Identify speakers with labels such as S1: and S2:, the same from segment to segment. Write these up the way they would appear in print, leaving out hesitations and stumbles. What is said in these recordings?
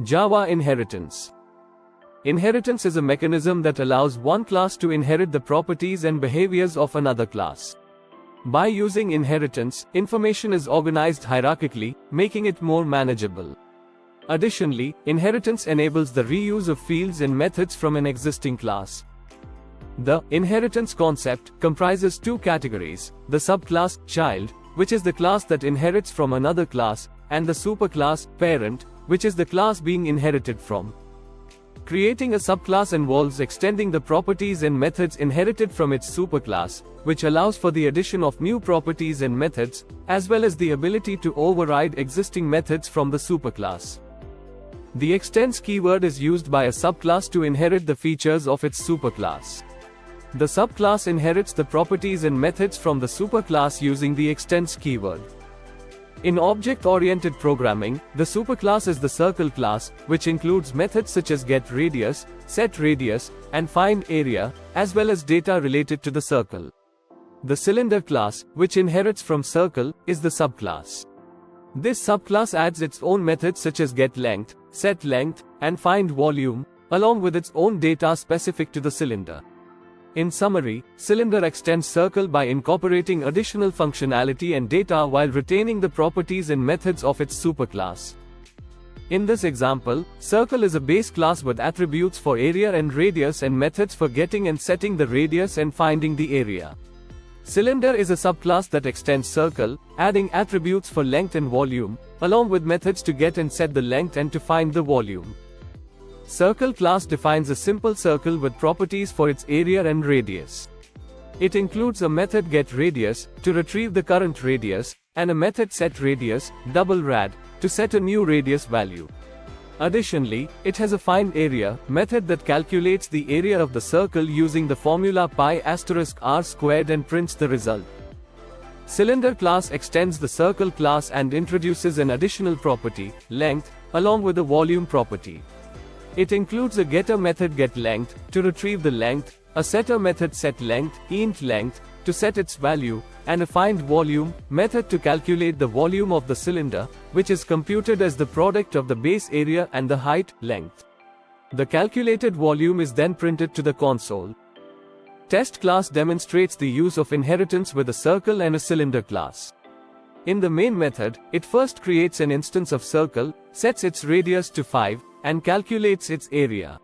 S1: Java inheritance. Inheritance is a mechanism that allows one class to inherit the properties and behaviors of another class. By using inheritance, information is organized hierarchically, making it more manageable. Additionally, inheritance enables the reuse of fields and methods from an existing class. The inheritance concept comprises two categories: the subclass child, which is the class that inherits from another class, and the superclass parent, which is the class being inherited from. Creating a subclass involves extending the properties and methods inherited from its superclass, which allows for the addition of new properties and methods, as well as the ability to override existing methods from the superclass. The extends keyword is used by a subclass to inherit the features of its superclass. The subclass inherits the properties and methods from the superclass using the extends keyword. In object-oriented programming, the superclass is the circle class, which includes methods such as getRadius, setRadius, and findArea, as well as data related to the circle. The cylinder class, which inherits from circle, is the subclass. This subclass adds its own methods such as getLength, setLength, and findVolume, along with its own data specific to the cylinder. In summary, cylinder extends circle by incorporating additional functionality and data while retaining the properties and methods of its superclass. In this example, circle is a base class with attributes for area and radius and methods for getting and setting the radius and finding the area. Cylinder is a subclass that extends circle, adding attributes for length and volume, along with methods to get and set the length and to find the volume. Circle class defines a simple circle with properties for its area and radius. It includes a method getRadius to retrieve the current radius, and a method setRadius, double rad, to set a new radius value. Additionally, it has a findArea method that calculates the area of the circle using the formula pi*r² and prints the result. Cylinder class extends the circle class and introduces an additional property, length, along with a volume property. It includes a getter method getLength to retrieve the length, a setter method setLength, int length, to set its value, and a findVolume method to calculate the volume of the cylinder, which is computed as the product of the base area and the height, length. The calculated volume is then printed to the console. Test class demonstrates the use of inheritance with a circle and a cylinder class. In the main method, it first creates an instance of circle, sets its radius to 5, and calculates its area.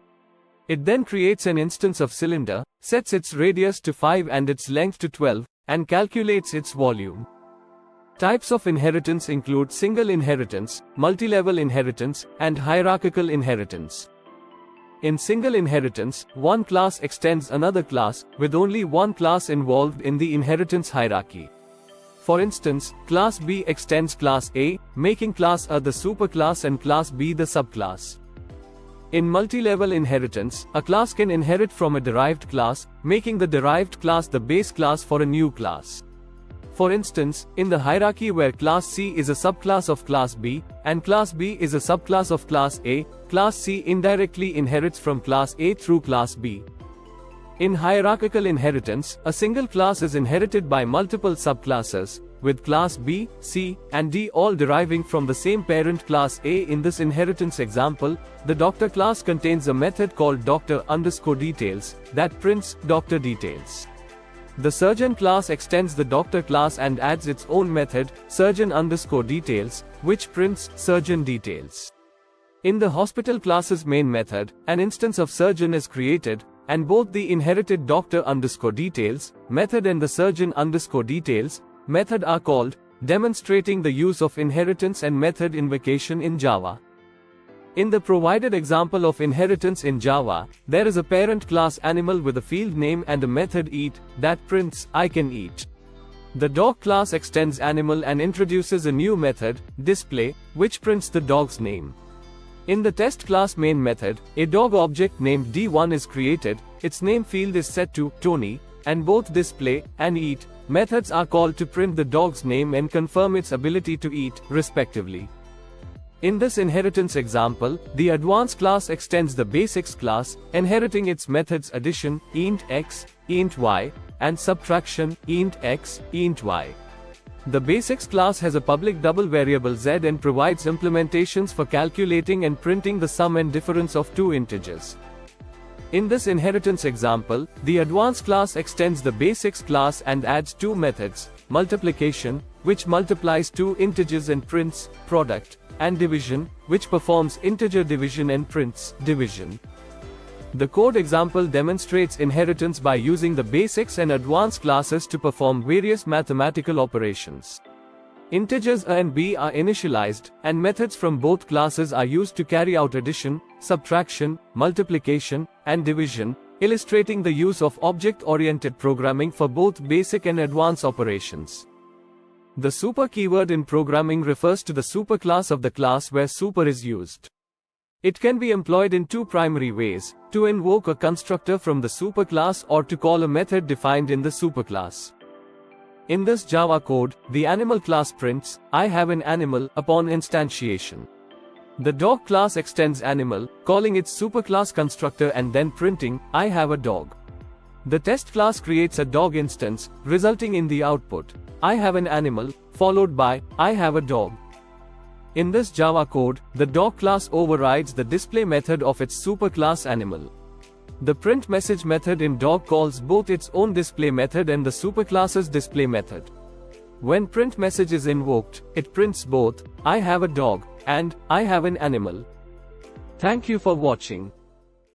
S1: It then creates an instance of cylinder, sets its radius to 5 and its length to 12, and calculates its volume. Types of inheritance include single inheritance, multi-level inheritance, and hierarchical inheritance. In single inheritance, one class extends another class, with only one class involved in the inheritance hierarchy. For instance, class B extends class A, making class A the superclass and class B the subclass. In multi-level inheritance, a class can inherit from a derived class, making the derived class the base class for a new class. For instance, in the hierarchy where class C is a subclass of class B, and class B is a subclass of class A, class C indirectly inherits from class A through class B. In hierarchical inheritance, a single class is inherited by multiple subclasses, with class B, C, and D all deriving from the same parent class A. In this inheritance example, the doctor class contains a method called doctor_details that prints doctor details. The surgeon class extends the doctor class and adds its own method, surgeon_details, which prints surgeon details. In the hospital class's main method, an instance of surgeon is created, and both the inherited doctor_details method and the surgeon_details method are called, demonstrating the use of inheritance and method invocation in Java. In the provided example of inheritance in Java, there is a parent class animal with a field name and a method eat that prints I can eat. The dog class extends animal and introduces a new method, display, which prints the dog's name. In the test class main method, a dog object named D1 is created, its name field is set to Tony, and both display and eat methods are called to print the dog's name and confirm its ability to eat, respectively. In this inheritance example, the advanced class extends the basics class, inheriting its methods addition, int x, int y, and subtraction, int x, int y. The basics class has a public double variable z and provides implementations for calculating and printing the sum and difference of two integers. In this inheritance example, the advanced class extends the basics class and adds two methods, multiplication, which multiplies two integers and prints product, and division, which performs integer division and prints division. The code example demonstrates inheritance by using the basics and advanced classes to perform various mathematical operations. Integers a and b are initialized, and methods from both classes are used to carry out addition, subtraction, multiplication, and division, illustrating the use of object-oriented programming for both basic and advanced operations. The super keyword in programming refers to the superclass of the class where super is used. It can be employed in two primary ways: to invoke a constructor from the superclass or to call a method defined in the superclass. In this Java code, the animal class prints, "I have an animal," upon instantiation. The dog class extends animal, calling its superclass constructor and then printing, "I have a dog." The test class creates a dog instance, resulting in the output, "I have an animal," followed by, "I have a dog." In this Java code, the dog class overrides the display method of its superclass animal. The print message method in dog calls both its own display method and the superclass's display method. When print message is invoked, it prints both, "I have a dog," and "I have an animal." Thank you for watching.